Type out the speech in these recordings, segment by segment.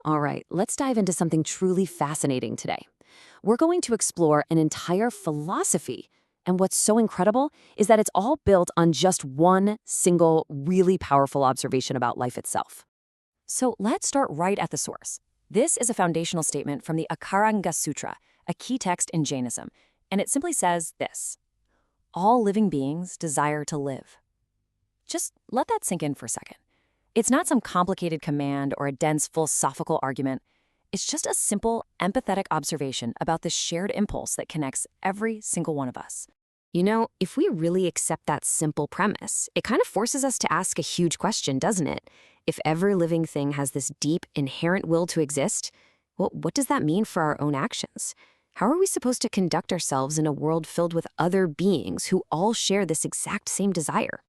All right, let's dive into something truly fascinating today. We're going to explore an entire philosophy. And what's so incredible is that it's all built on just one single, really powerful observation about life itself. So let's start right at the source. This is a foundational statement from the Akaranga Sutra, a key text in Jainism, and it simply says this: all living beings desire to live. Just let that sink in for a second. It's not some complicated command or a dense philosophical argument. It's just a simple, empathetic observation about the shared impulse that connects every single one of us. You know, if we really accept that simple premise, it kind of forces us to ask a huge question, doesn't it? If every living thing has this deep, inherent will to exist, well, what does that mean for our own actions? How are we supposed to conduct ourselves in a world filled with other beings who all share this exact same desire?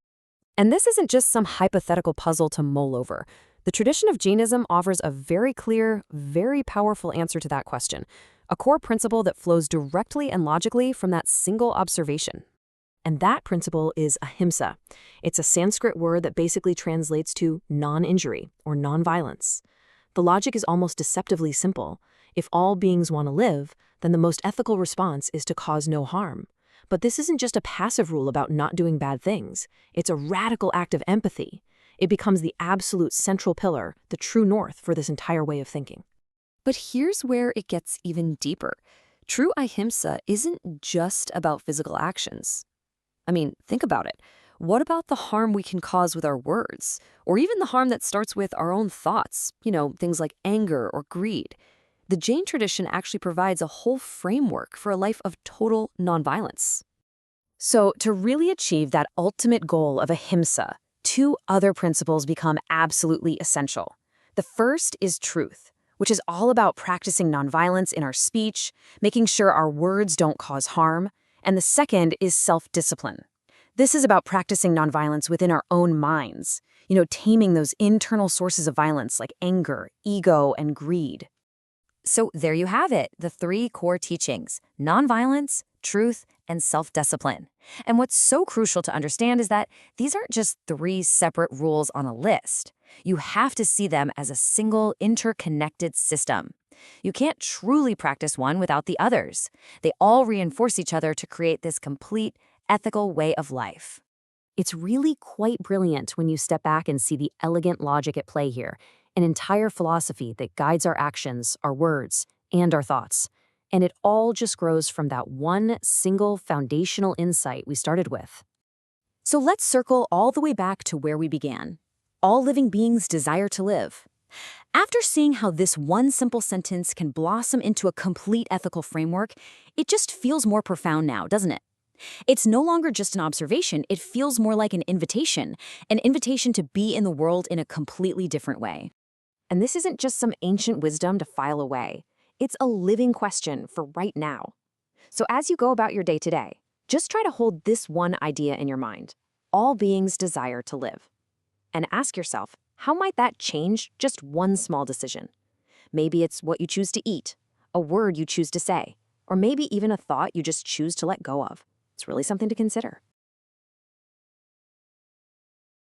And this isn't just some hypothetical puzzle to mull over. The tradition of Jainism offers a very clear, very powerful answer to that question, a core principle that flows directly and logically from that single observation. And that principle is Ahimsa. It's a Sanskrit word that basically translates to non-injury or non-violence. The logic is almost deceptively simple. If all beings want to live, then the most ethical response is to cause no harm. But this isn't just a passive rule about not doing bad things. It's a radical act of empathy. It becomes the absolute central pillar, the true north for this entire way of thinking. But here's where it gets even deeper. True ahimsa isn't just about physical actions. I mean, think about it. What about the harm we can cause with our words? Or even the harm that starts with our own thoughts, things like anger or greed? The Jain tradition actually provides a whole framework for a life of total nonviolence. So, to really achieve that ultimate goal of ahimsa, two other principles become absolutely essential. The first is truth, which is all about practicing nonviolence in our speech, making sure our words don't cause harm. And the second is self-discipline. This is about practicing nonviolence within our own minds, taming those internal sources of violence like anger, ego, and greed. So there you have it, the three core teachings: nonviolence, truth, and self-discipline. And what's so crucial to understand is that these aren't just three separate rules on a list. You have to see them as a single, interconnected system. You can't truly practice one without the others. They all reinforce each other to create this complete, ethical way of life. It's really quite brilliant when you step back and see the elegant logic at play here, an entire philosophy that guides our actions, our words, and our thoughts. And it all just grows from that one single foundational insight we started with. So let's circle all the way back to where we began. All living beings desire to live. After seeing how this one simple sentence can blossom into a complete ethical framework, it just feels more profound now, doesn't it? It's no longer just an observation, it feels more like an invitation to be in the world in a completely different way. And this isn't just some ancient wisdom to file away. It's a living question for right now. So as you go about your day today, just try to hold this one idea in your mind. All beings desire to live. And ask yourself, how might that change just one small decision? Maybe it's what you choose to eat, a word you choose to say, or maybe even a thought you just choose to let go of. It's really something to consider.